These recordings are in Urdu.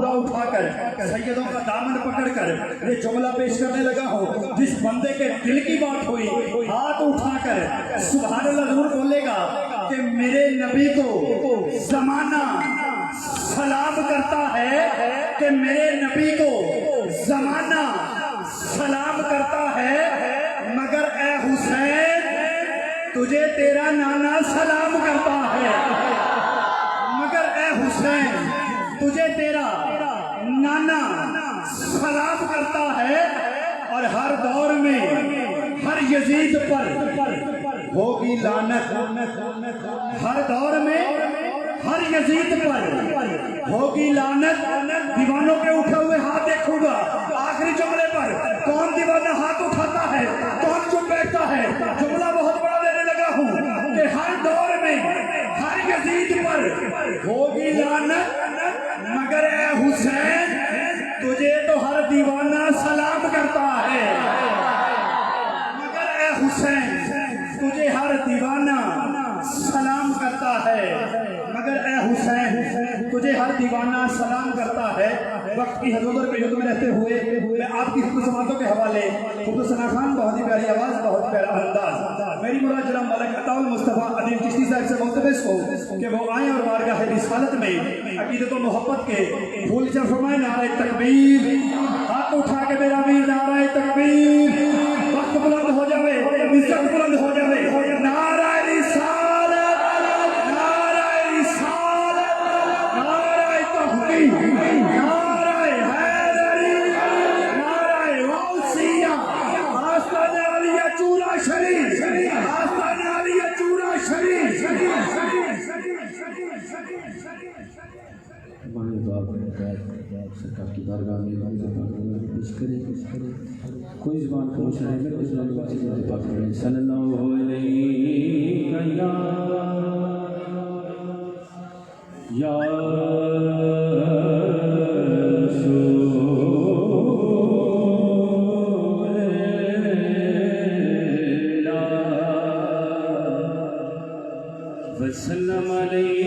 پورا اٹھا کر سیدوں کا دامن پکڑ کر یہ جملہ پیش کرنے لگا ہوں، جس بندے کے دل کی بات ہوئی ہاتھ اٹھا کر سبحان اللہ ضرور بولے گا کہ میرے نبی کو زمانہ سلام کرتا ہے، کہ میرے نبی کو زمانہ سلام کرتا ہے، مگر اے حسین تجھے تیرا نانا سلام کرتا ہے، مگر اے حسین تجھے تیرا نانا سلام کرتا ہے۔ اور ہر دور میں ہر یزید پر ہوگی لعنت، ہر دور میں ہر یزید پر ہوگی لعنت۔ دیوانوں کے اٹھے ہوئے ہاتھ دیکھوں گا آخری جملے پر، کون دیوانہ ہاتھ اٹھاتا ہے، کون چپ بیٹھتا ہے۔ جملہ بہت بڑا دینے لگا ہوں کہ ہر دور میں ہر یزید پر ہوگی لعنت، مگر اے حسین تجھے تو ہر دیوانہ سلام کرتا ہے، مگر اے حسین تجھے ہر دیوانہ سلام کرتا ہے، مگر اے حسین تجھے ہر دیوانہ سلام کرتا ہے۔ وقت کی حدود اور قیود میں رہتے ہوئے میں آپ کی خود سماعتوں کے حوالے خود ثنا خان، بہت ہی پیاری آواز، بہت پیارا انداز، میری مراد جناب ملک عطا المصطفیٰ عدیم چشتی صاحب سے ملتمس کو کہ وہ آئیں اور بارگاہ رسالت میں عقیدت و محبت کے پھول چڑھ فرمائیں۔ نعرہ تکبیر، ہاتھ اٹھا کے میرا امیر نعرہ تکبیر، وقت بلند ہو جاوے، عزت بلند ہو جاوے، نعرہ رسالت، نعرہ رسالت، نعرہ تحقیق، نعرہ حیدری، نعرہ غوثیہ، آستانِ عالیہ چورا شریف، آستانِ عالیہ چورا شریف۔ ہمارے باپ سرکار کی بارگاہ میں پیش کرے، کوئی زبان کو مشاہدہ میں اس لئے واسی سے پاک کریں صلی اللہ علیہ یا وسلم علیہ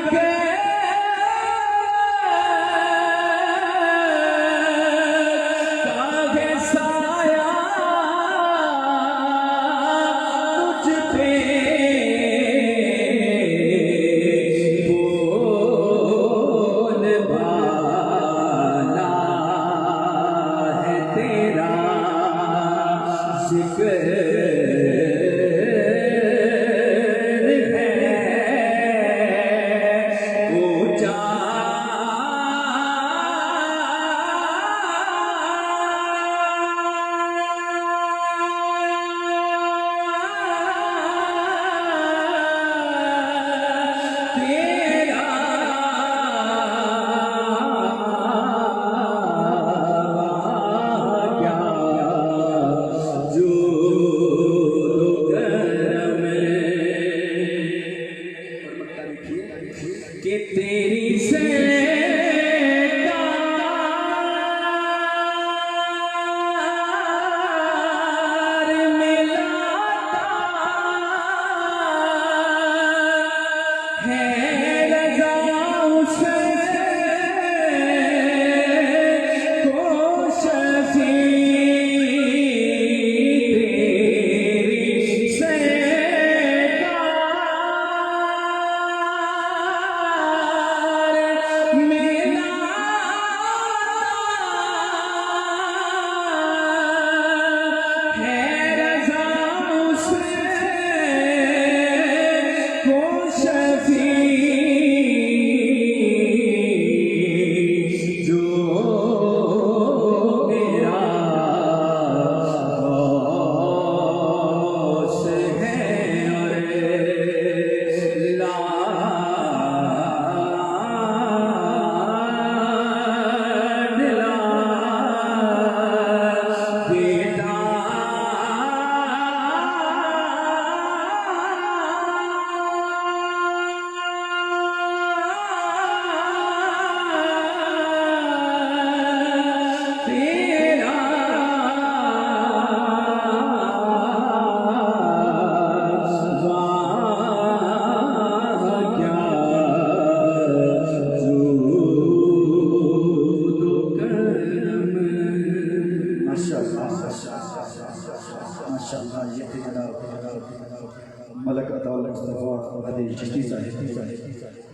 کے کاغے سایہ تجھ پہ بول بالا ہے تیرا ذکر کہ تیری سے کار ملاتا ہے رضا اسے کو شفیع تیری سے ماشاءاللہ یہ تھے جناب ملک عطا اللہ مصطفیٰ عدیل چشتی صاحب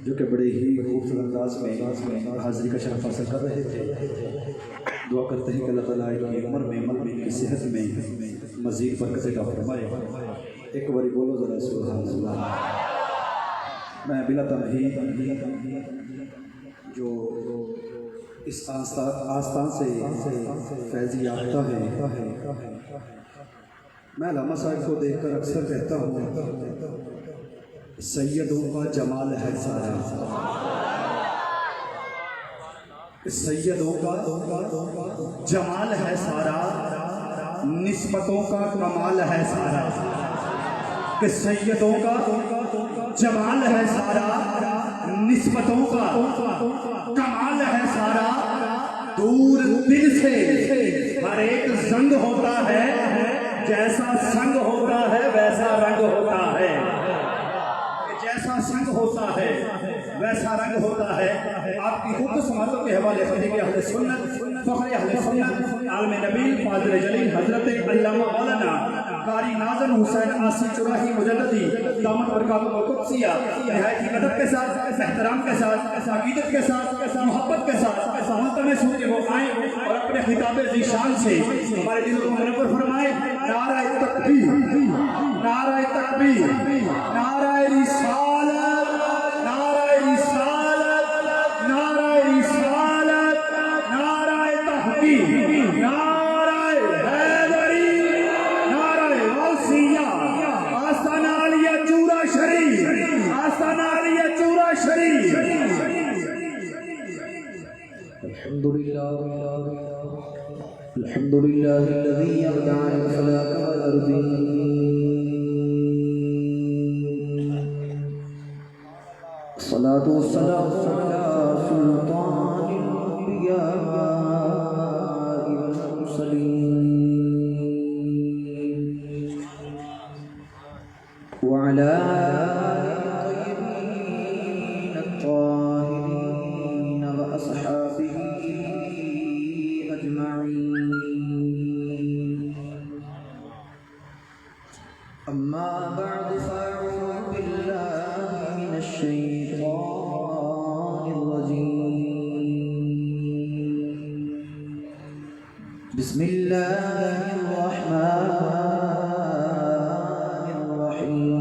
جو کہ بڑے ہی خوبصورت انداز میں حاضری کا شرف حاصل کر رہے تھے. دعا کرتے ہیں کہ اللہ تعالیٰ کی عمر میں عمل میں کی صحت میں مزید برکت عطا فرمائے. ایک باری بولو ذرا سبحان اللہ. میں بلا تمہید جو اس آستان سے فیض یافتہ ہے میں علامہ صاحب کو دیکھ کر اکثر کہتا ہوں سیدوں کا جمال ہے سارا. سیدوں کا جمال ہے سارا نسبتوں کا کمال ہے سارا. کہ سیدوں کا جمال ہے سارا نسبتوں کا کمال ہے سارا. دور دل سے ہر ایک زنگ ہوتا ہے جیسا سنگ ہوتا ہے ویسا رنگ ہوتا ہے. جیسا سنگ ہوتا ہے ویسا رنگ ہوتا ہے. آپ کی خود سماعتوں کے حوالے سے کہ اہل سنت فخر اہل سنت عالم نبیل فاضل جلیل حضرت علامہ مولانا قاری ناظم حسین آسی چراہی مجددی دامت برکاتہ القدسیہ نہایت ہی ادب کے ساتھ احترام کے ساتھ عقیدت کے ساتھ محبت کے ساتھ ملتمس ہوں کہ وہ آئیں اور اپنے خطاب ذیشان سے ہمارے دلوں کو منور فرمائے. نعرہ تکبیر نعرہ تکبیر نعرہ رسالت نعرہ رسالت نعرہ رسالت نعرہ تحقیق نعرہ حیدری نعرہ غوثیہ آستانہ عالیہ چورا شریف آستانہ عالیہ چورا شریف. الحمد لله الذي يبدع الفلاك والأرضين. الصلاة والسلام على سلطان الأنبياء والمرسلين وعلى الطيبين بسم الله الرحمن الرحيم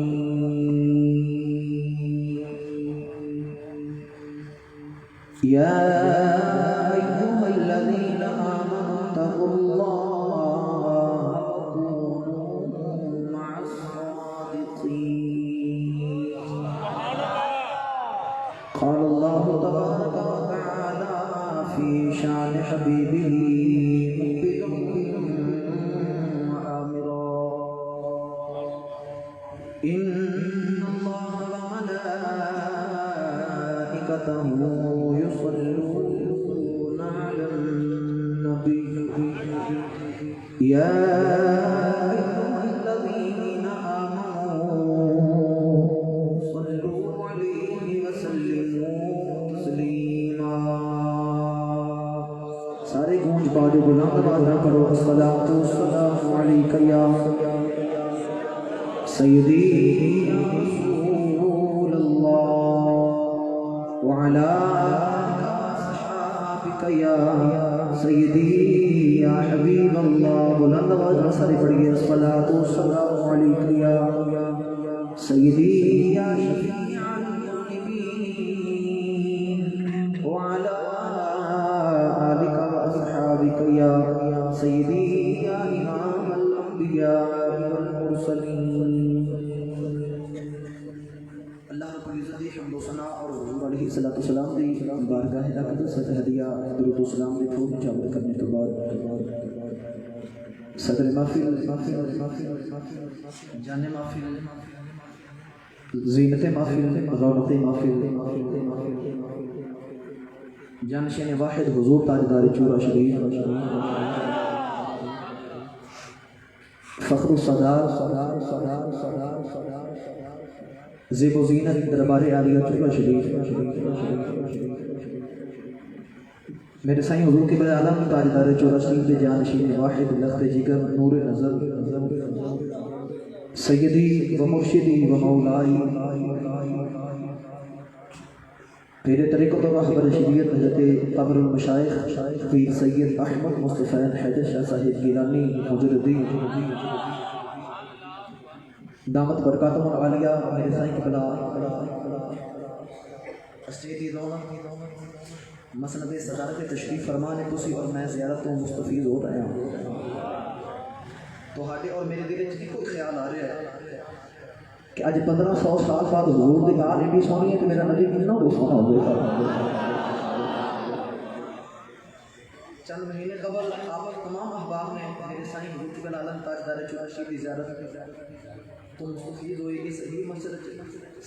يا أيها الذين آمنوا اتقوا الله وكونوا مع الصادقين قال الله تبارك وتعالى في شأن حبيبه إن الله وملائكته يصلون على النبي يا أيها الذين آمنوا صلوا عليه وسلموا تسليما سارے گونج پاڑو بلند آواز نہ کرو الصلاۃ والسلام علیک یا سیدی رسول اللہ وعلا صحابک یا سیدی یا حبیب اللہ بلند آواز نہ سارے پڑھیے الصلاۃ والسلام علیک یا سیدی یا شفیع المذنبین وعلا آلک واصحابک یا سیدی یا امام الانبیاء والمرسلین حمد و ثنا اور حضور علیہ الصلوۃ والسلام دی بارگاہ اقدس سے ہدیہ درود و سلام دے پھول جمع کرنے کے بعد صدر محفل جان محفل زینت محفل رونق محفل جانشین واحد حضور تاجدار چورا شریف فخر الصدار زیب و زینت دربار عالیہ چورا شریف میرے سائیں حضور کے بلے عالم تاجدار چورا شریف دے جانشین واحد لخت جگر نور نظر سیدی و مرشدی و مولائی میرے طریقت و رہبر شریعت حضرت قبر المشائخ پیر سید احمد مصطفی حیدر شاہ صاحب گیلانی مجردین دامت برکاتہم العالیہ میرے سائیں کی بلا سیدی رونق مسند صدارت تشریف فرمانے تسی اور میں زیارت و مستفید ہو رہے ہیں تو ہاڈے اور میرے دل وچ کوئی خیال آ رہا ہے کہ اج 1500 سال بعد حضور دی گال ایڈی سونی ہے کہ میرا نبی کتنا سونا ہوگا چند مہینے قبل آپ تمام احباب نے میرے سائیں حضور کی عالم تاجدار چورا شریف کی زیارت تو مستفید ہوئی اس ہی مسجد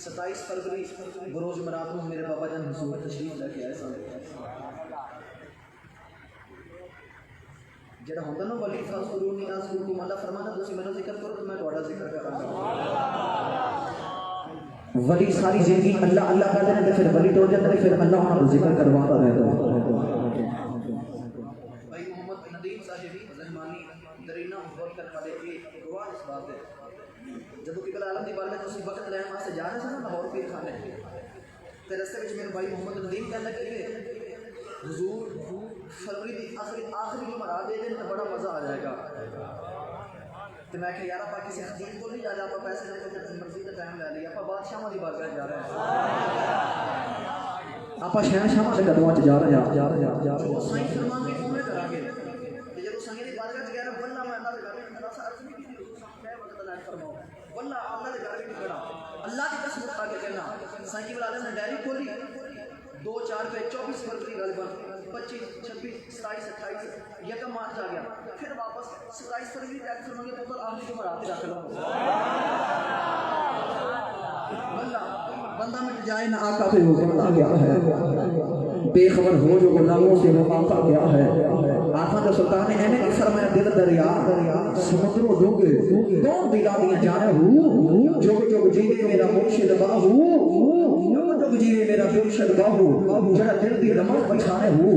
27 فروری بروز مرات میں میرے بابا جان حضور تشریف لے کے آئے سن جڑا ہوندا نا ولی فاضرونی اذکرکم اللہ فرماتا تسی میرا ذکر کرو تو میں تہاڈا ذکر کراں گا ولی ساری زندگی اللہ اللہ کہتے ہیں پھر ولی ٹوٹ جاتے ہیں پھر اللہ انہاں کو ذکر کرواتا رہتا ہے بھائی محمد ندیم صاحب رحمانی درینا غور کرنے والے یہ گواہ اس بات ہے جب کہ بلا عالم دی بار میں تسی وقت رہن واسطے جا رہے سن لاہور پیر خانے تے رستے وچ میرے بھائی محمد ندیم کہنے لگے حضور فروری دی آخری جمعرات دے دن تو بڑا مزہ آ جائے گا تو میں کہ یار آپ کسی خطیب کو نہیں جا رہے آپ پیسے دے کے مرضی کا ٹائم لے لیا آپ بادشاہاں دی بارگاہ جا رہے ہیں آپ شہنشاہاں دے قدماں چ جا رہے ہیں سائیں فرمان کی کیوں کرا گے کہ جب سائیں دی بارگاہ چ گیا نا واللہ میں اللہ دے گھر میں خدا عرض نہیں کی میں وقت اعلان فرماؤں واللہ اللہ دے گھر میں کھڑا اللہ کی قسم اٹھا کے کہنا سائیں کی ولادت نے ڈائری کھولی 2 4 پہ 24 فروری غالباً 25 26 27 28 یکم مارچ آ گیا پھر واپس 27 فروری تک فرمایا پتر آخری جمعرات داخل ہو اللہ بندہ مٹ جائے نہ آقا پہ وہ بندہ کیا ہے بے خبر ہو جو غلاموں سے وہ آقا کیا ہے آقا جو سلطان نے اینے کی فرمایا دل دریا سمندروں ڈوگے کون دلا دیا جانے ہو جو جیوے میرا مرشد باہو جو جیوے میرا مرشد باہو جڑا دل دی رمض بچھانے ہو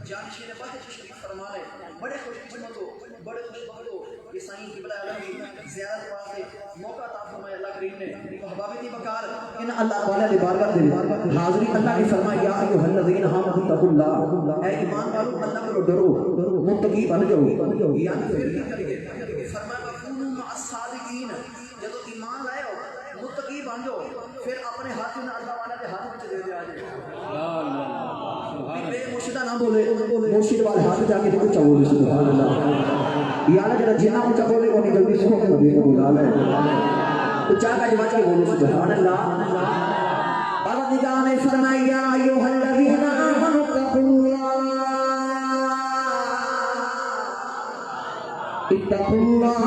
جانشین باہر تشریف فرمانے بڑے خوش قسمت ہو بڑے خوش بخت ہو کہ سائیں قبلہ عالم کی زیارت واسطے موقع عطا فرمایا اللہ کریم نے احباب دی بکار ان اللہ تعالیٰ کی بارگاہ دے حاضری اللہ نے فرمایا یا ایھا الذین آمنوا اتقوا اللہ، اے ایمان والو اللہ کو ڈرو متقی بن جاؤ، یعنی پھر کیا کریے فرمایا وکونوا مع الصادقین، جب ایمان لائے ہو متقی بن جاؤ پھر اپنے ہاتھ نہ اللہ والا کے ہاتھ وچ دے دیا جائے بے مرشدہ نہ بولے مرشد والے ہاتھ جا کے دیکھو چاہو سبحان اللہ یا اللہ جڑا جنہ اونچا بولے وہ نہیں جلدی سو کے دے بولا ہے تو چاہ کا جواب کے بولو سبحان اللہ۔ پروردگار نے فرمایا ایھا الذین آمنوا اتقوا اللہ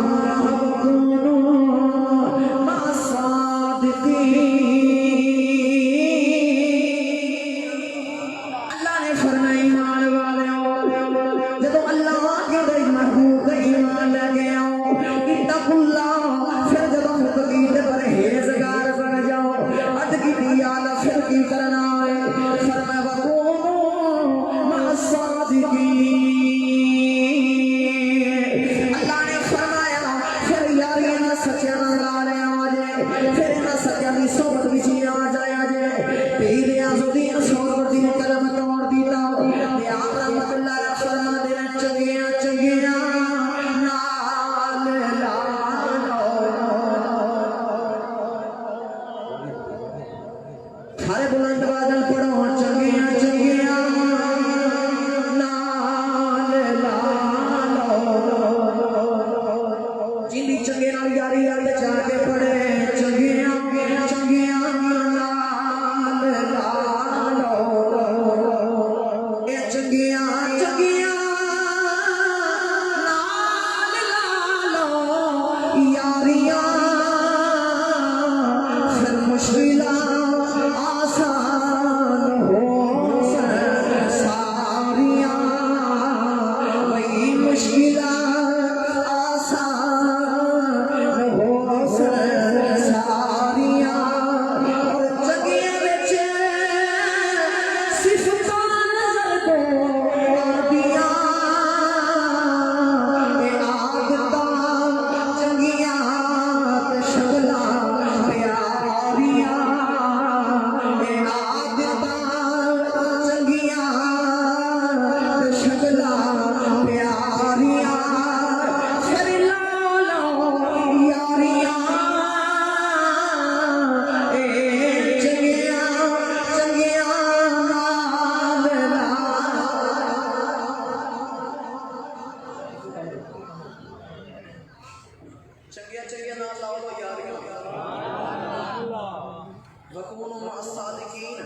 وکونوا مع الصادقین۔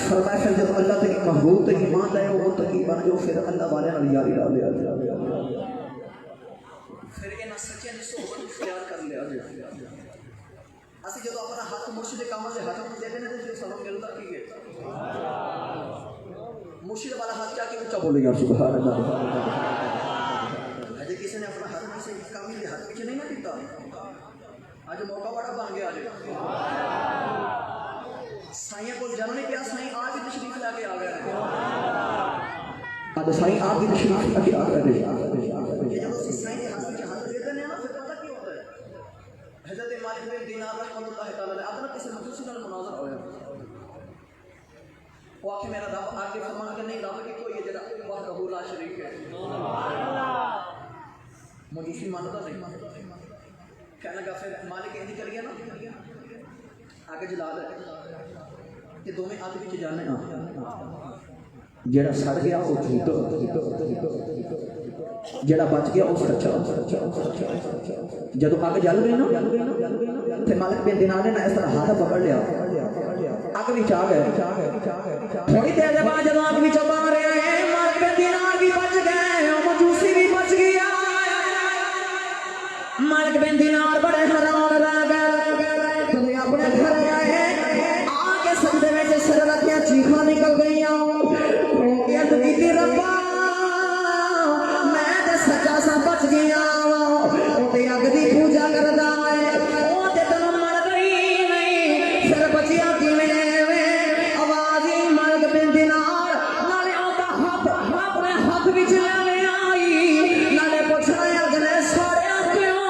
فرمایا پھر جب اللہ تک محبوب تک ایمان لائے وہ تقی بن جو پھر اللہ والے نال یاری لا لیا پھر انہاں سچیاں دی صحبت اختیار کر لیا اسی جدو اپنا ہاتھ مرشد کے کام سے ہاتھ دے دینے تے سبق ملتا کی ہے مرشد والا ہاتھ جا کے اونچا بولے گا سبحان اللہ۔ اجے کسی نے اپنا ہاتھ کسی کام کے ہاتھ پیچھے نہیں نہ دیتا اج موقع بڑا بن گیا اج سائیں کو جانو نہیں پیا سائیں آج بھی تشریف لا کے آ گئے سائیں آپ بھی تشریف لا کے آ گئے جب اس سائیں کے ہاتھ میں ہاتھ دے دینے نا پھر پتہ کیا ہوتا ہے حضرت مالک بن دینار رحمۃ اللہ تعالی علیہ اپنا کسی مجوسی نال مناظر ہویا وہ آخر میرا رب آگے فرمان کہ نہیں رب کی کوئی ہے جڑا وحدہ لا شریک ہے مجوسی مانتا نہیں کہنے لگا پھر مالک ایندی کر گیا نا آگے جلال ہے کہ دونوں آدھ بچ جانے جڑا سڑ گیا وہ جھوٹ جڑا بچ گیا وہ سچا جدو آگ جل گئی نا پھر مالک بن دینار نے اس طرح ہاتھ پکڑ لیا آگ بھی آ گئے تھوڑی دیر کے بعد جدو آگ بھی چبا رہے ہیں مالک بن دینار بھی بچ گئے مجوسی بھی بچ گیا مالک بن دینار بڑے حیران رہ گئے اپنے گھر گئے آگے سجدے میں سے سر رکھیا چیخاں نکل گئی ربا میں تے سچا سا بچ گیا تے اگ دی پوجا کردا ہے او تے تن مر گئی نہیں پھر بچیا کیویں آواز ہی مالک بن دینار نالے اودا ہاتھ اپنے ہاتھ وچ لے آئی نالے پوچھنا اگلے سارے کیوں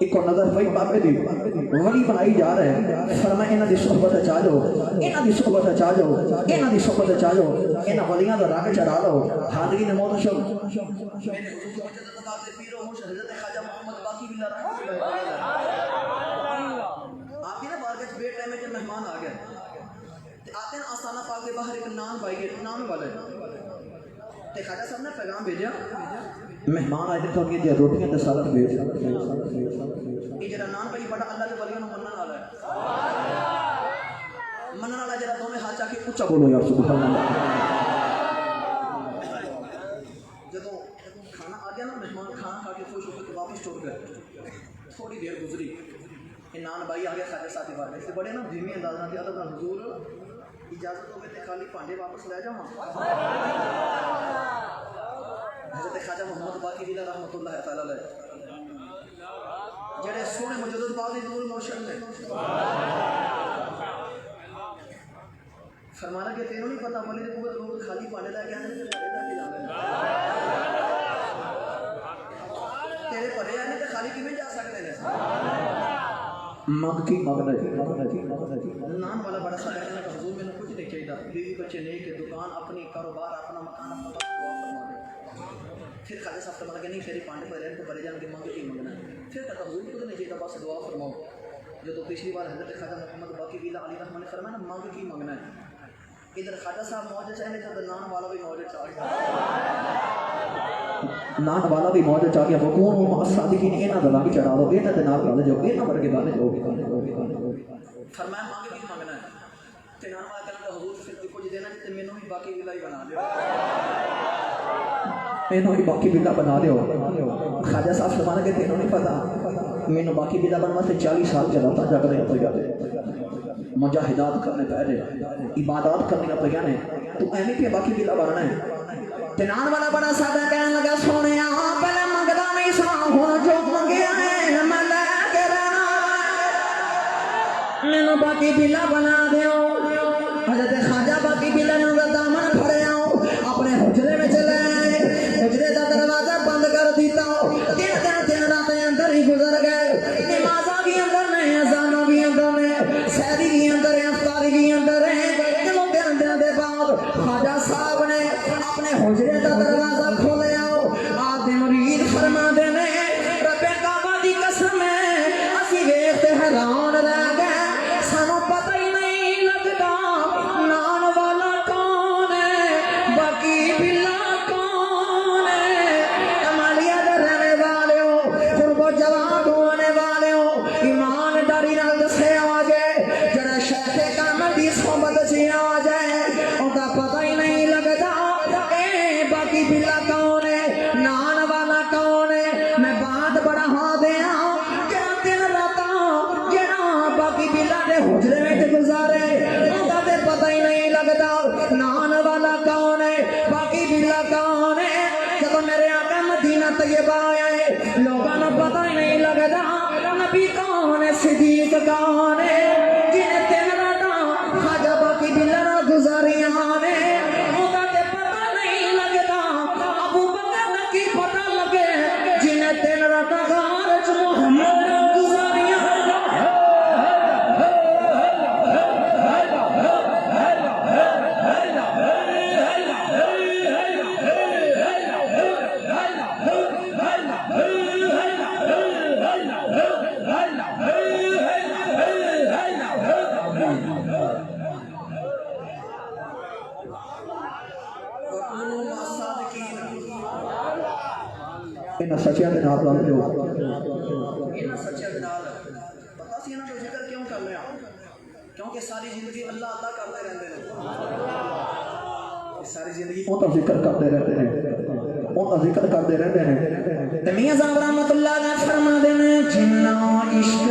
ایک اور نظر پئی بابے دی ولی بنائی جا رہے ہیں فرمایا انہاں دی صحبت چا جاؤ انہاں دی صحبت چا جاؤ انہاں دی صحبت چا جاؤ انہاں ولیاں دا رنگ چڑھا لو حاضری نے موت شو حضرت خواجہ محمد باقی بلا رحمۃ اللہ آپ نا بارگاہ بے ٹائم میں مہمان آ گئے آتے ہیں آستانہ پاک کے باہر ایک نان بھائی نام والے تے خواجہ صاحب نے پیغام بھیجا مہمان آئے تھے ان کی روٹیاں تے سالن بھیج یہ جڑا نان بھائی بڑا اللہ کے ولیوں منن والا ہے منن والا جڑا دوویں ہاتھ چا کے اونچا بولو یا سبحان اللہ جدوں کھانا آ گیا نا مہمان کھانا کھا کے خوش ہو کے واپس ٹر گئے تھوڑی دیر گزری یہ نان بھائی آ گیا خواجہ صاحب کے بارے میں بڑے نا دھیمی انداز نال ادب نال حضور اجازت ہوگی تے خالی پانڈے واپس لے جاواں حضرت خواجہ محمد باقی بلا رحمۃ اللہ تعالی علیہ جڑے سونے مجدد باغ دی نور موشن نے فرمانا کہ تینوں نہیں پتا ولی دے قوت لوگ خالی پانڈے لے کے آنے تے پڑے دا کی لاندے تیرے پڑے آنے تے خالی کیویں جا سکتے ہیں مگ کی مگنا نام والا بڑا سارا کہنا کہ حضور میں کچھ نہیں چاہیے بیوی بچے نہیں کہ دکان اپنی کاروبار اپنا مکان اپنا دعا فرما دے پھر خواجہ صاحب فرمایا کہ نہیں تیری پانڈے پر رہن تو پڑے جان کے مانگ کی منگنا پھر کہتا حضور کچھ نہیں چاہیے بس دعا فرماؤ جو تو پچھلی بار حضرت خواجہ محمد باقی بلا علی رحمۃ نے فرمایا نا مانگ کی منگنا ہے ادھر خواجہ صاحب موجود چاہنے تو نان والا بھی موجود چاہ گیا نان والا بھی موجود چاہ گیا حکوم صادقین انہاں دا رنگ چڑھا دو انہاں دے نال گل جو انہاں ورگے والے جو فرمایا مانگ کی منگنا ہے تے نان والا کہنا حضور پھر کچھ دینا تے مینوں بھی باقی بلا ہی بنا دیو مینوں بھی باقی بلا بنا دیو خواجہ صاحب فرمانا کہ تینوں نہیں پتا مینوں باقی بلا بنوا تے 40 سال چلاتا جا رہے ہو مجاہدات کرنے پہ رہے عبادات کرنے پہ نے تو ایویں کہ باقی بلا بننا ہے تے نان والا بڑا سادہ کہنے لگا سونیا پہلے منگدا نہیں سا ہن جو منگیا ہے میں لے کے رہنا مینوں باقی بلا بنا دیو حضرت خواجہ باقی بلا نے دامن پھڑیا اپنے حجرے میں چلے حجرے دا دروازہ بند کر دیتا تین راتیں اندر ہی گزر گئے نمازاں بھی اندر نے اذاناں بھی اندر نے سحری بھی اندر ہے افطاری بھی اندر ہے چلو دن دے بعد خواجہ صاحب نے اپنے حجرے دا دروازہ کھولیا آپ دے مرید فرما دے نے رب کعبہ دی قسم ہے اسی ویکھتے حیران رہ گئے سانوں پتہ ہی نہیں لگدا نان والا کون ہے باقی بلا کون ہے کمالیا دے رہنے والے ہو قرب و جواب ہونے والے ہو ایمانداری نال دسے آجے جڑا شیخ کامل دی صحبت چ آ جائے اوندا پتہ ہی نہیں لگدا اے باقی بلا کون ہے نان والا کون ہے میں بات بڑا ہاں دیاں جڑا دن راتاں جڑا باقی بلا دے حجرے وچ گزارے اوندا تے پتہ ہی نہیں لگدا نان والا کون ہے باقی بلا کون ہے جب میرے آقا مدینہ طیبہ آئے لوگاں نوں پتہ ہی نہیں لگدا نبی کون ہے صدیق کون ہے جن تین راتاں خواجہ باقی بلا نال گزاریاں نے اوندا تے پتہ نہیں لگدا ابو بکر دا کی پتہ لگے جن تین راتاں غار وچ محمد نال گزاریاں انہاں سچیاں دے نال لگ جو انہاں سچیاں دے نال پتہ سی انہاں دا ذکر کیوں کر رہے ہیں کیونکہ ساری زندگی اللہ اللہ کرتے رہندے نے ساری زندگی او دا ذکر کرتے رہتے ہیں او دا ذکر کرتے رہتے ہیں تے میاں صاحب رحمتہ اللہ علیہ فرما دے نے جنہ عشق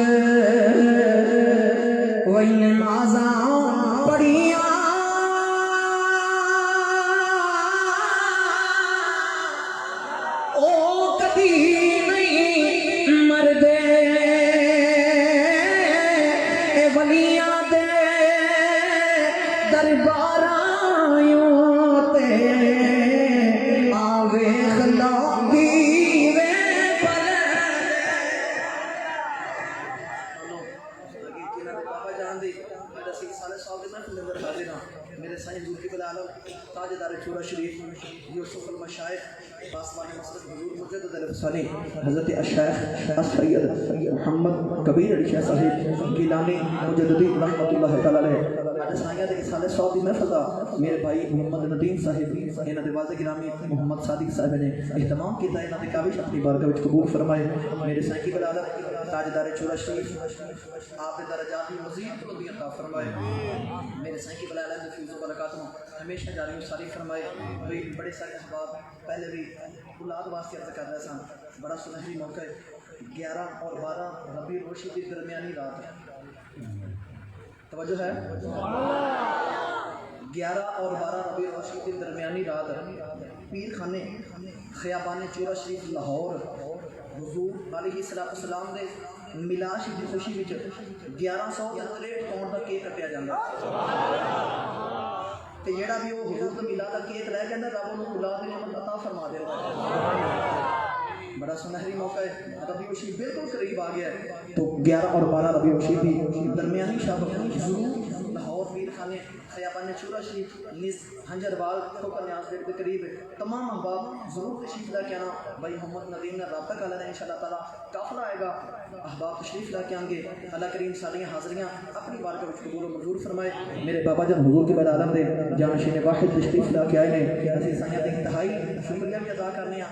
وہی نمازاں پڑھیاں انہاں دے بابا جان دی میرا سی سال صاحب دے محفل اندر حاضر ہاں میرے سائیں حضور کی بلا عالم تاجدار چورا شریف یوسف المشائخ پاسبان مسجد حضور مجدد الفسانی حضرت الشیخ السید محمد کبیر علی شاہ صاحب گیلانی مجددی رحمۃ اللہ تعالی علیہ سائیں دے سال صاحب دی محفل دا میرے بھائی محمد ندیم صاحب انہاں دے والد گرامی محمد صادق صاحب نے اہتمام کیتا انہاں دے کاوش اپنی بارگاہ وچ قبول فرمائے میرے سائیں کی بلا تاجدار چورا شریف آپ کے درجات میں مزید بلندی عطا فرمائے میرے سائیں کی بلا علیہ فیض و برکاتہ ہمیشہ جاری و ساری فرمائے کوئی بڑے سارے احباب پہلے بھی اولاد واسطے عرض کر رہے سن بڑا سنہری موقع ہے 11 اور 12 ربیع الاولی کی درمیانی رات توجہ ہے 11 اور 12 ربیع الاولی کی درمیانی رات پیر خانے خیابان چورا شریف لاہور حضور علیہ السلام دے میلاد دی خوشی وچ 1163 پاؤنڈ دا کیک کٹیا جاندا تے جیڑا بھی وہ حضور دا میلاد دا کیک لے جاندا رب انہوں اولاد نعمت عطا فرما دیندا ہے بڑا سنہری موقع ہے ربیع الاولی بالکل قریب آ گیا ہے تو 11 اور 12 ربیع الاولی درمیانی شب ضرور لاہور پیر خانے خیابان چورا شریف نیز ہنجروال ٹھوکر نیاز بیگ کے قریب تمام احباب ضرور تشریف لے کے آنا بھائی محمد ندیم نے رابطہ کر لینا انشاءاللہ تعالیٰ قافلہ آئے گا احباب تشریف لے کے آئیں گے اللہ کریم ساریاں حاضریاں اپنی بارگاہ وچ قبول و منظور فرمائے میرے بابا جان حضور کے بعد عالم دے جانشین واحد تشریف لے کے آئے ہیں اسی سائیاں دے انتہائی شکریہ بھی ادا کرنے ہیں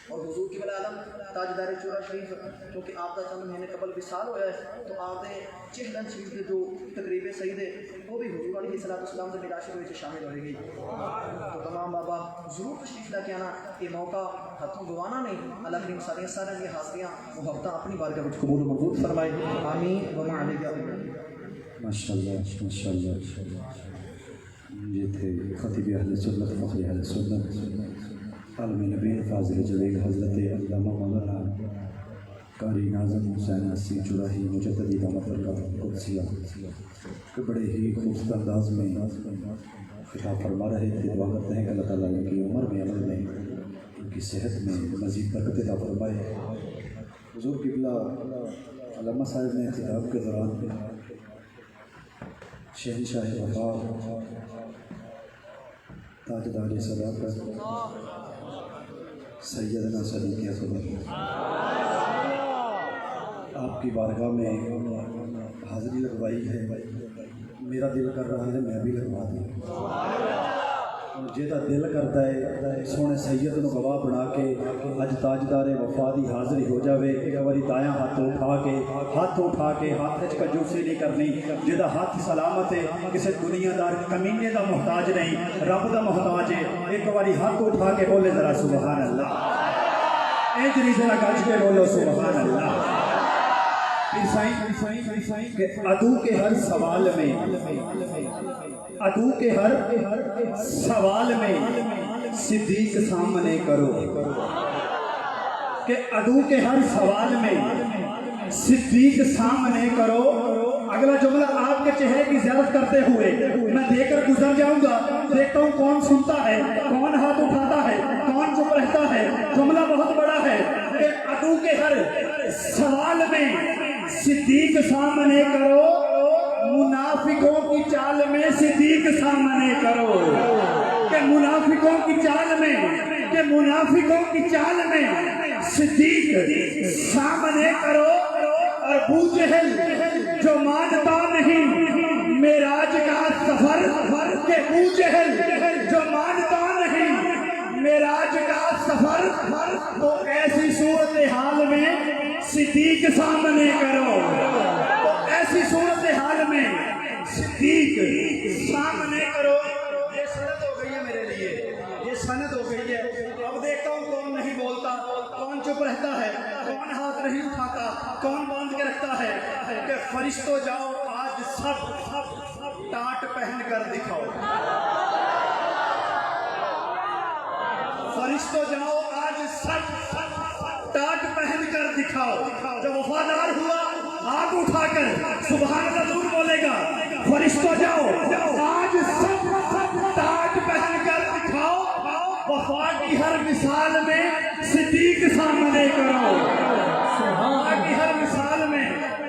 اور حضور کی بلا عالم تاجدار چورا شریف کیونکہ آپ کا چند مہینے قبل وصال ہوا ہے تو آپ نے چہلن شریف کے جو تقریب سعید ہے وہ بھی حضور علیہ السلام سے میلاد شریف میں شامل ہوئے گی تو تمام بابا ضرور تشریف لے کے آنا یہ موقع ہاتھوں گوانا نہیں اللہ کریم ساریاں سارے کی حاضریاں محبتیں اپنی بارگاہ وچ قبول و منظور فرمائے آمین وما علیہ ماشاءاللہ یہ تھے خطیب اہل سنت فخر اہل سنت عالم نبی فاضل جلیل حضرت علامہ مولانا قاری ناظم حسین عاصی چوراہی مجددی دامت برکاتہ قدسیہ کہ بڑے ہی خوبصورت انداز میں خطاب فرما رہے تھے دعا کرتے ہیں کہ اللہ تعالیٰ ان کی عمر میں عمل میں ان کی صحت میں مزید برکت عطا فرمائے حضور قبلہ علامہ صاحب نے خطاب کے دوران شہنشاہ وفا تاجدار صداقت سیدنا صدیق اکبر آپ کی بارگاہ میں حاضری لگوائی ہے میرا دل کر رہا ہے میں بھی لگوا دوں جیتا دل کرتا ہے سونے سید نو گواہ بنا کے اج تاجدار وفا دی حاضری ہو جاوے ایک باری دایاں ہاتھ اٹھا کے ہاتھ وچ کنجوسی نہیں کرنی جہاں ہاتھ سلامت ہے کسی دنیا دار کمینے دا محتاج نہیں رب دا محتاج ہے ایک باری ہاتھ اٹھا کے بولے ذرا سبحان اللہ انج نہیں ذرا گج کے بولو سبحان اللہ کہ عدو کے ہر سوال میں عدو کے ہر سوال میں صدیق سامنے کرو کہ عدو کے ہر سوال میں صدیق سامنے کرو اگلا جملہ آپ کے چہرے کی زیارت کرتے ہوئے میں دے کر گزر جاؤں گا دیکھتا ہوں کون سنتا ہے کون ہاتھ اٹھاتا ہے کون چپ رہتا ہے جملہ بہت بڑا ہے کہ عدو کے ہر سوال میں صدیق سامنے کرو منافقوں کی چال میں صدیق سامنے کرو کہ منافقوں کی چال میں صدیق سامنے کرو اور ابو جہل جو مانتا نہیں معراج کا سفر کہ ابو جہل جو مانتا نہیں معراج کا سفر تو ایسی صورتحال میں صدیق سامنے کرو تو ایسی صورتحال میں صدیق سامنے کرو یہ سند ہو گئی ہے میرے لیے یہ سند ہو گئی ہے اب دیکھتا ہوں کون نہیں بولتا کون چپ رہتا ہے کون ہاتھ نہیں اٹھاتا کون باندھ کے رکھتا ہے کہ فرشتوں جاؤ آج سب ٹاٹ پہن کر دکھاؤ فرشتوں جاؤ آج سب ٹاٹ پہن کر دکھاؤ جب وفادار ہوا ہاتھ اٹھا کر سبحان اللہ ضرور بولے گا فرشتوں جاؤ آج سب ٹاٹ پہن کر دکھاؤ وفا کی ہر مثال میں صدیق سامنے کرو وفا کی ہر مثال میں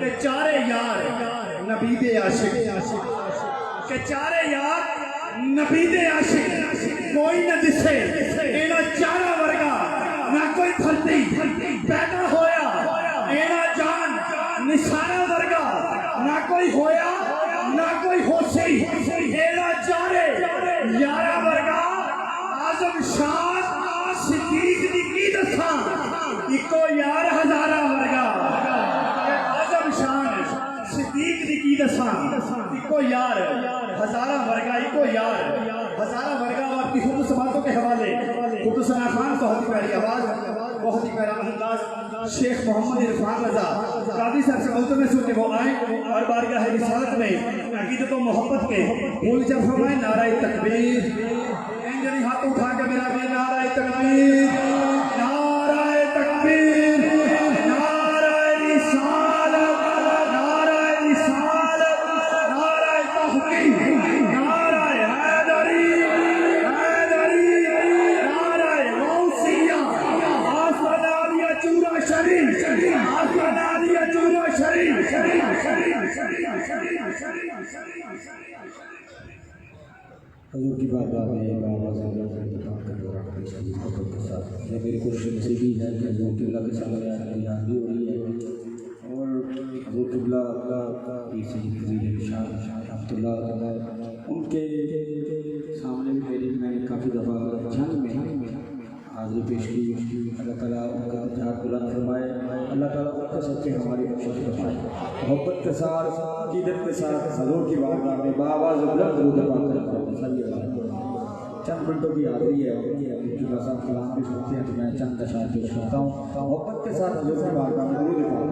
کہ چارے یار نبی دے عاشق کہ چارے یار نبی دے عاشق کوئی نہ دسے اینا چارا ورگا نہ کوئی دھرتی پیدا ہویا اینا جان نثارا ورگا نہ کوئی ہویا نہ کوئی ہوسی اینا چارے یارا ورگا آزم شان صدیق دی کی دساں ایکو یار ہزارہ ورگا آزم شان صدیق دی کی دساں ایکو یار ہزارہ ورگا ایکو یار ہزارہ ورگا اور کی خود سماعتوں کے حوالے خود سنا خان بہت ہی پیاری آواز بہت ہی پیارا انداز شیخ محمد عرفان رضا قاضی صاحب سے ملتوں میں سن کے وہ آئیں اور بارگاہ رسالت میں عقیدت و محبت کے بھول جب فرمائیں نعرہ تکبیر انجلی ہاتھ اٹھا کے میرا بھی نعرہ تکبیر نعرہ تکبیر نعرہ رسالت نعرہ رسالت نعرہ تحقیق نعرہ حیدری نعرہ غوثیہ آسان عالیہ چورا شریف آسان عالیہ چورا شریف حضور کی بارگاہ میں ایک آواز یہ میری کوشش نصیبی ہے کہ حضور قبلہ کے سامنے آنے حاضری ہو رہی ہے اور حضور قبلہ پیر سید وزیر شاہ رحمۃ اللہ ان کے سامنے بھی میں کافی دفعہ جنگ میں حاضری پیش کی. اللہ تعالیٰ ان کا جہاد بلند فرمائے, اللہ تعالیٰ ان کا سب سے ہماری بخشش فرمائے. محبت کے ساتھ عقیدت کے ساتھ حضور کی بارگاہ میں بآواز بلند درود پاک کرتے چند منٹوں کی حاضری ہے کی رسم کلام بھی سنتے ہیں تو میں چند اشعار پیش کرتا ہوں. محبت کے ساتھ حضور کی بارگاہ میں درود پاک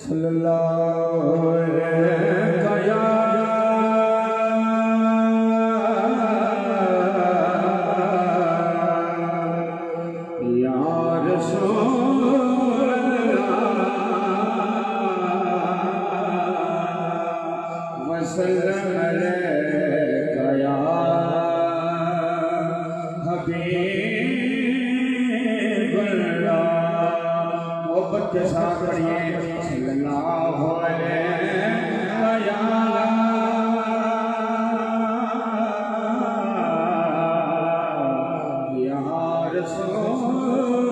صلی اللہ علیہ یا رسول اللہ وسلم علیکہ یا حبیب اللہ. محبت کے ساتھ پڑھیے صلی اللہ علیہ یا رسول اللہ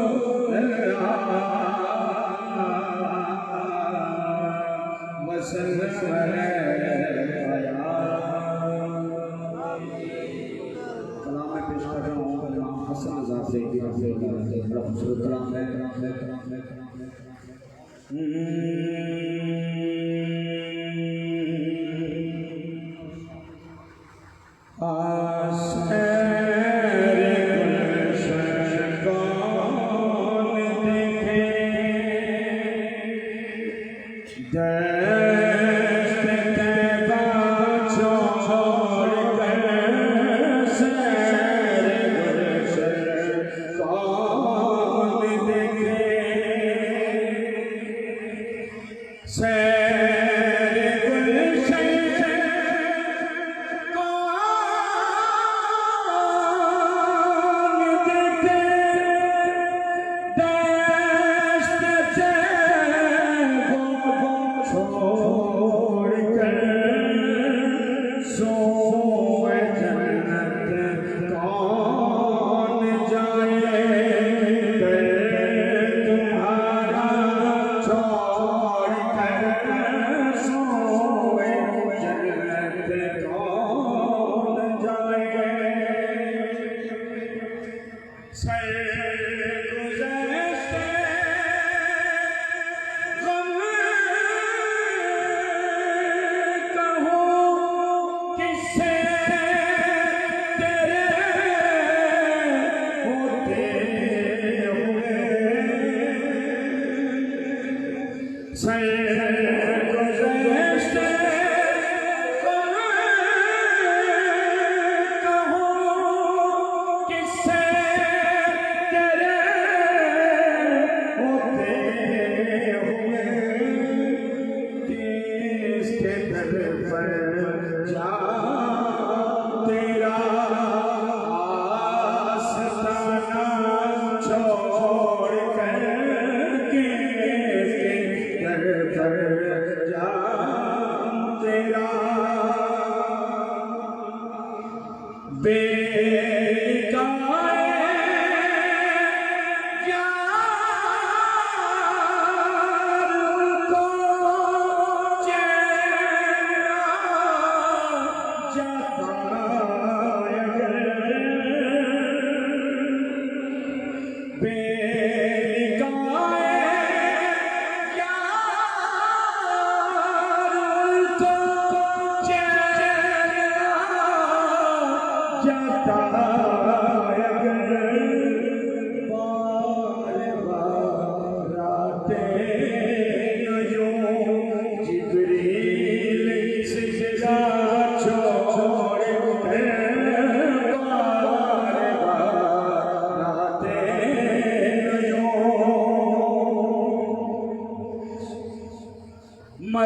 وسلم علیہ. کلام میں پیش کر رہا ہوں امام حسن رضا سے بڑا خوبصورت کلام ہے.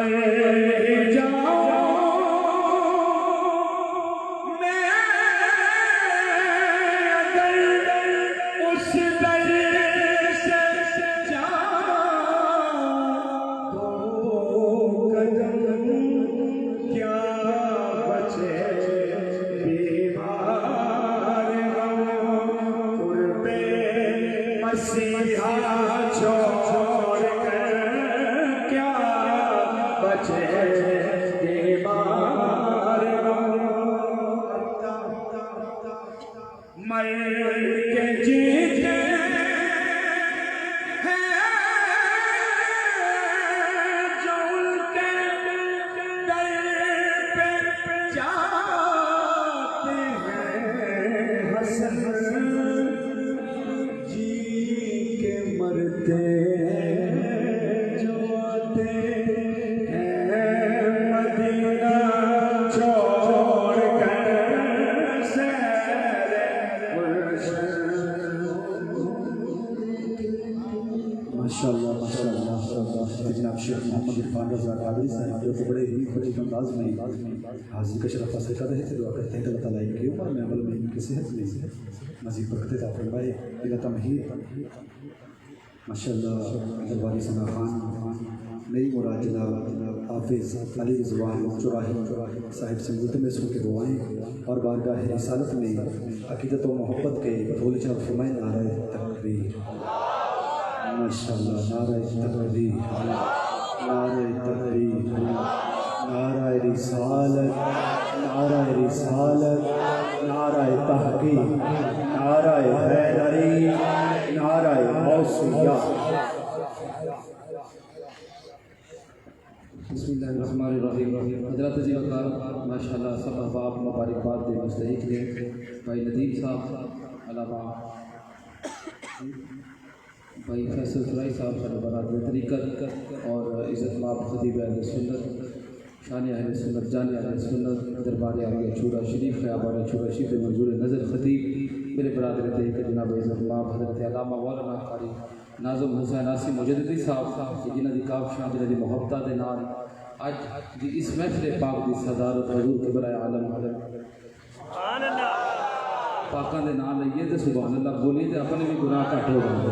مر جاؤں میں اگر اس در سے جاؤں تو قدم کیا بچے بیمار قرب مسیحا چھوڑ کر کیا بچے بیمار مر کے جیتے ہیں جو ان کے در پہ جاتے ہیں حسن جی کے مرتے ہیں جو آتے ہیں مدینہ چھوڑ کر سیر ماشاءاللہ ماشاءاللہ جناب شیخ محمد عرفان رضا قادری صاحب جو کہ بڑے ہی انداز میں حاضری کا شرف حاصل کر رہے تھے، دعا کرتے ہیں کہ اللہ تعالیٰ ان کی عمر میں عمل میں ان کی صحت میں مزید برکتیں عطا فرمائے، بلا تمہید۔ ماشاءاللہ درباری ثنا خان میری مراد جناب حافظ علی رضوان چوراہی صاحب سے ملتمس ہو کے دعائیں اور بارگاہ رسالت میں عقیدت و محبت کے پھول چڑھ فرمائے نعرہ تکبیر۔ ماشاءاللہ نعرہ تکبیر، نعرہ تکبیر، نعرہ رسالت، نعرہ رسالت، نعرہ تحقیق، نعرہ حیدری، نعرہ غوثیہ۔ بسم اللہ الرحمن الرحیم۔ حضرات جی وقار ماشاءاللہ سب احباب مبارکباد دے مستحق نے بھائی ندیم صاحب، علامہ بھائی فیصل سرائی صاحب سربراہ طریقت اور عزت مآب خطیب اہل سنت، شان اہل سنت، جان اہل سنت، دربار عالیہ چورا شریف، خیابان چورا شریف منظور نظر خطیب، میرے برادر طریقت جناب عزت مآب حضرت علامہ مولانا قاری ناظم حسین آسی مجددی صاحب جنہاں دی کافشاں جنہاں دی محبتہ دے نال اج دی اس محفل پاک دی صدارت حضور قبلہ عالم پاکاں دے نال لئیے تے سبحان اللہ بولی تے اپنے بھی گناہ کٹ ہو جاندے۔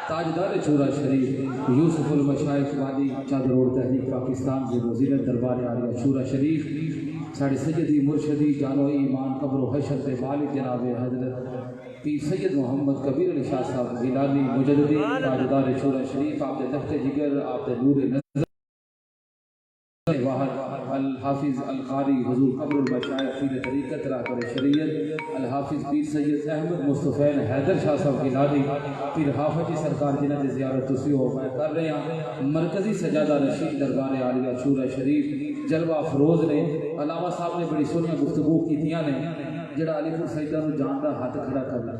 تاجدار چورا شریف یوسف المشائخ وادی چادر روڈ تحریک پاکستان کے وزیر دربار عالیہ چورا شریف، ساڑھے سیدی مرشدی جانو ایمان قبر و حشر دے مالک جناب حضرت پیر سید محمد کبیر علی شاہ صاحب گیلانی مجددی تاجدار چورا شریف، آپ دے تخت جگر، آپ دے نور نظر واحد الحافظ القاری حضور قبر المشائخ پیر طریقت راکر شریعت الحافظ پیر سید احمد مصطفین حیدر شاہ صاحب گیلانی، پیر حافظ جی سرکار جنہاں دی زیارت تسی ہو میں کر رہے ہیں۔ مرکزی سجادہ رشید دربار عالیہ چورا شریف جلوہ افروز نے علامہ صاحب نے بڑی سونی گفتگو کیتیاں نے، جڑا علی پور سجدہ نو جاندا ہاتھ کھڑا کرنا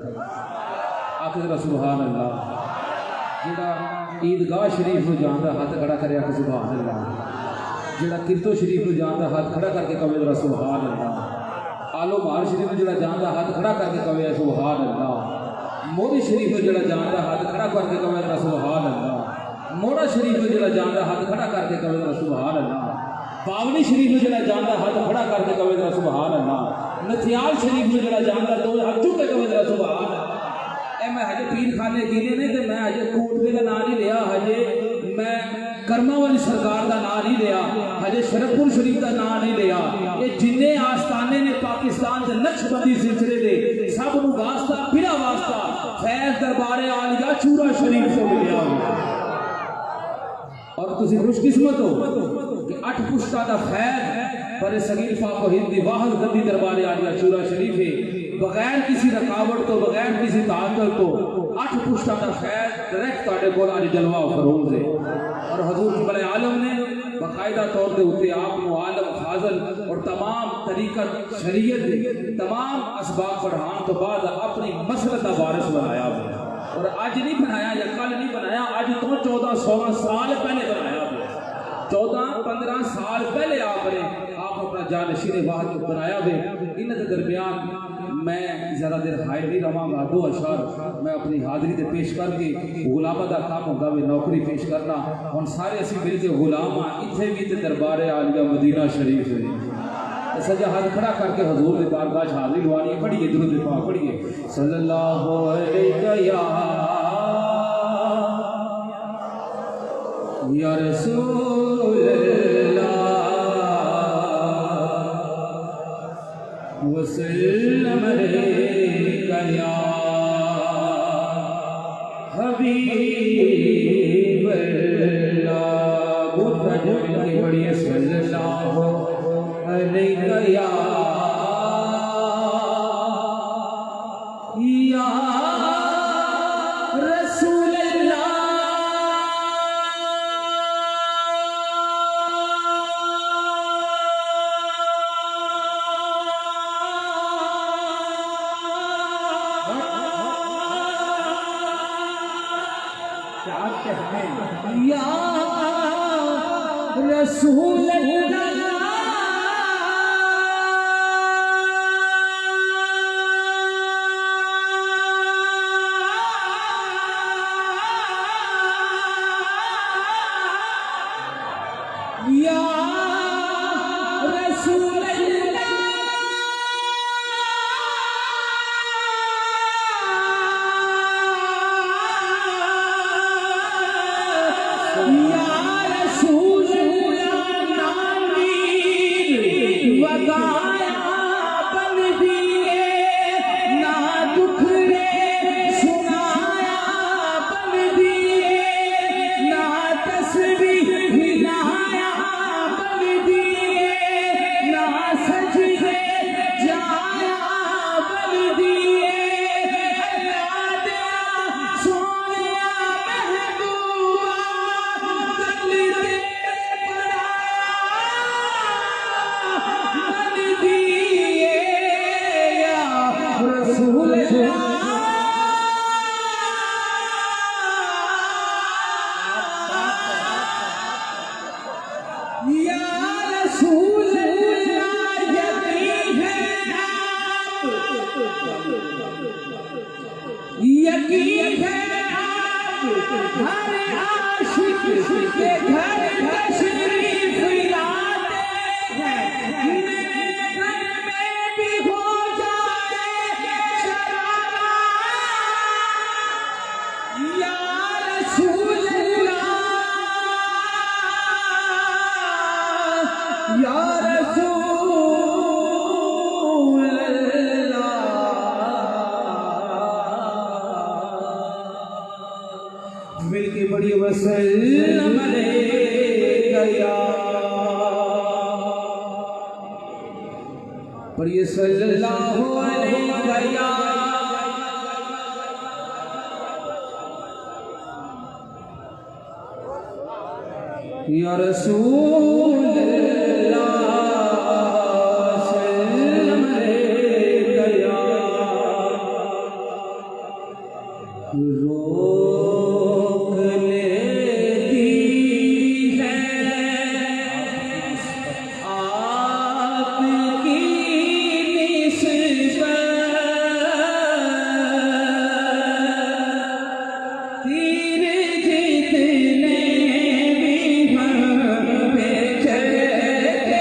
آکھ ذرا سبحان اللہ، جڑا عیدگاہ شریف نو جاندا ہاتھ کھڑا کرے آکھ سبحان اللہ، جڑا کرتو شریف نو جاندا ہاتھ کھڑا کر کے کہے ذرا سبحان اللہ، آلو مار شریف نو جڑا جاندا ہاتھ کھڑا کر کے کہے سبحان اللہ، موری شریف نو جڑا جاندا ہاتھ کھڑا کر کے کہے ذرا سبحان اللہ، موڑا شریف نو جڑا جاندا ہاتھ کھڑا کر کے کہے ذرا سبحان اللہ، باولی شریف نو جڑا جاندا ہاتھ کھڑا کر کے کہے ذرا سبحان اللہ، نتھیال شریف نو جڑا جاندا دو ہاتھ چک کے کہے ذرا سبحان اللہ۔ اے میں ہجے پیر خانے گینے نے تے میں ہجے کوٹوے دا نام نہیں لیا، ہجے میں کرما والی سرکار دا نام نہیں لیا، ہجے شرف پور شریف دا نام نہیں لیا، یہ جننے آستانے نے پاکستان دے نقش بندی سلسلے دے سب نو واسطہ بلا واسطہ فیض دربار عالیہ چورا شریف سے ملیا ہو، اور تسی خوش قسمت ہو کہ 8 پشتہ دا فیض برے صغیر پاک و ہند دی واحد گدی دربار عالیہ چورا شریف ہے، بغیر کسی رکاوٹ تو بغیر کسی تعطل تو 8 پشتہ دا فیض ڈائریکٹ تہاڈے کول اج جلوہ فروز ہے، اور حضور قبلہ عالم نے باقاعدہ طور دے اوتے آپ کو عالم فاضل اور تمام طریقت شریعت دے تمام اسباب پڑھان تو بعد اپنی مسلک دا وارث بنایا ہے، اور آج نہیں بنایا یا کل نہیں بنایا، آج تو 14-16 سال پہلے بنایا ہے۔ 14-15 سال پہلے آپ اپنا جانشین واحد بنایا ہوئے ان کے درمیان میں زیادہ دیر حائل نہیں رہا گا. 2 اشعار میں اپنی حاضری تے پیش کر کے غلامہ دا کام ہوگا وے نوکری پیش کرنا. ہن سارے اسی مل کے غلام اتنے بھی تے دربار عالیہ مدینہ شریف ہوئے سجا ہاتھ کھڑا کر کے حضور دے بارگاہ حاضری لوانی ہے. پڑھیے درود پاک پڑھیے صلی اللہ علیہ یا رسول اللہ وسلم علیکہ یا حبیب اللہ. بہت بڑھ مل کے پڑھیے صلی اللہ علیکہ یا رسول اللہ. یا رسول اللہ یا رسول اللہ یا رسول اللہ نامیر وگایا بن دیے نہ دکھڑے سنایا بن دیے نہ تصویر ہلایا بن دیے نہ سجدے جایا بن دیے. اللہ دیا سونیا محبوبہ دل دے پڑھایا بن دیے یا رسول اللہ. یا رسول اللہ یقین ہے آپ یقین ہے آپ ہر عاشق کے گھر تشریف لاتے ہیں. میرے گھر میں بھی ہو جائے شرارہ یا رسول اللہ یا رسول اللہ. مل کے بڑی وسلم علیکہ یا بڑی صلی اللہ علیکہ یا رسول اللہ سلم علیکہ یا روک لیتی ہے آپ کی نسبت تیر جتنے بھی ہم پہ چلتے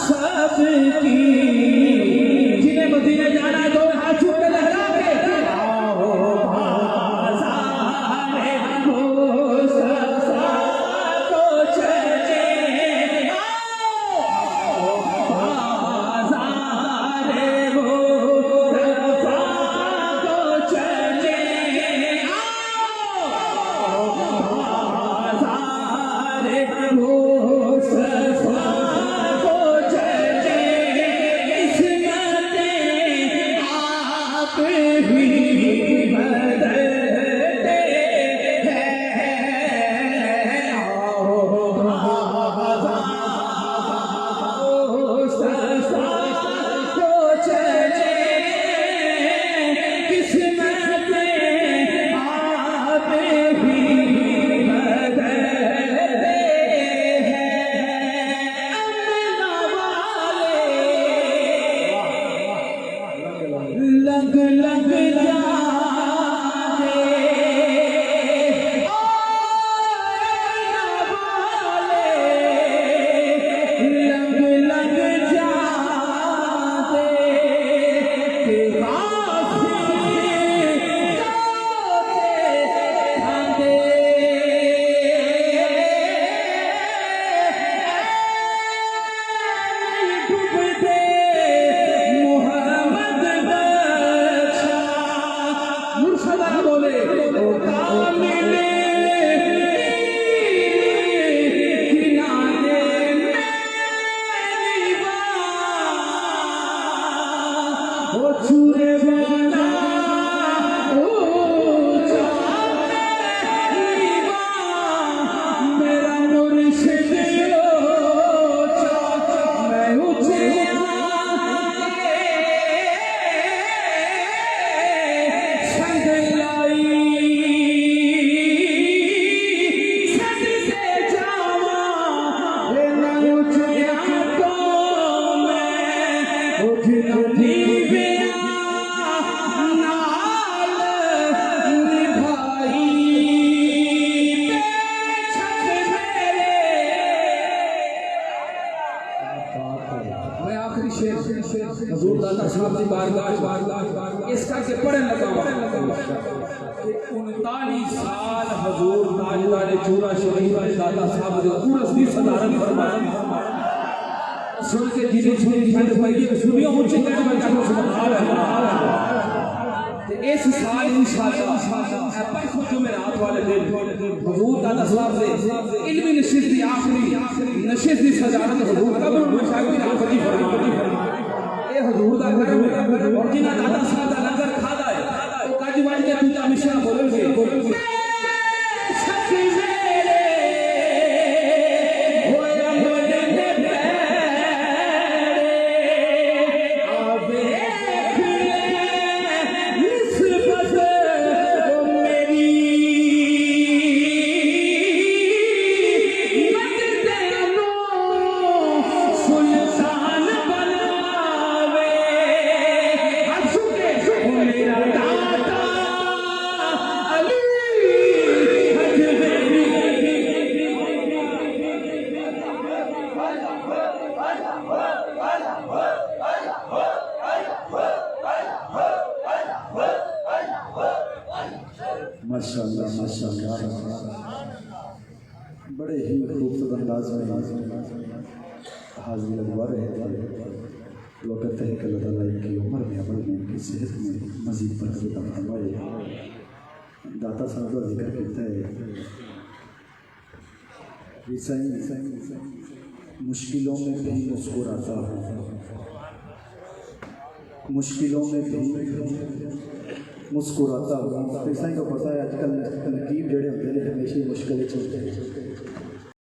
سب کی جنہیں مدینے جانا ہے دو ہاتھ چھوٹ کے لہرا کے آؤ بازار مصطفیٰ کو چلے آؤ بازار مصطفیٰ کو چلے آؤ بازار مصطفیٰ کو چلے قسمتیں آپ ہی بدلتے ہیں آؤ مصطفیٰ کو چلے قسمتیں آپ ہی بدلتے ہیں امن والے لگ لگ جانے لگ لگ جاتے کہ غافل جاتے ڈوبتے محمد بخشا مرشدہ بولے او کامل کنانے میں نگاہ وہ چھوڑے والا اونچا نگاہ میرا مرشد اونچا میں اونچے سنگ لائی سنگ سے جاواں میں اونچیا تو میں اٹھنا دیویا نال نبھائی بے چھت میرے میں آخری شعر حضور داتا صاحب کی بارگاہ اس کر کے پڑھن لگا کہ 39 سال حضور تاجدار چورا شریف داتا صاحب نے عرس کی صدارت فرمائی سن کے دلی چھوڑی چھوڑ پائی سنیو اونچے کہنے میں کہتا سبحان اللہ کہ اس سال انشاءاللہ اپنے خود جمعرات والے دن حضور داتا صاحب نے علمی نشست کی آخری نشست کی صدارت حضور قبر مشاہد کی آخری فرمائی اے حضور دا گھر اور جنہ داتا صاحب دا لنگر کھادا ہے تو کاجی واجی کے دوجہ مشرہ بولن گے شک میرے ہویا مدن پیرے آبے کھلے نسبت میری مدد انو سلطان بناوے اب شکے میرا داتا علی حجویری ماشاءاللہ ماشاءاللہ بڑے ہی خوبصورت انداز میں حاضری لگوا رہے تھے وہ کہتے ہیں کہ اللہ تعالیٰ ان کی عمر میں عمل میں ان کی صحت میں مزید برکت عطا فرمائے داتا صاحب کا ذکر کرتا ہے عیسائی مشکلوں میں بھی مسکراتا ہوں مشکلوں میں بھی مسکراتا ہوں عیسائی کو پتہ ہے آج کل تنقید جڑے ہوتے ہیں ہمیشہ مشکل چلتے ہیں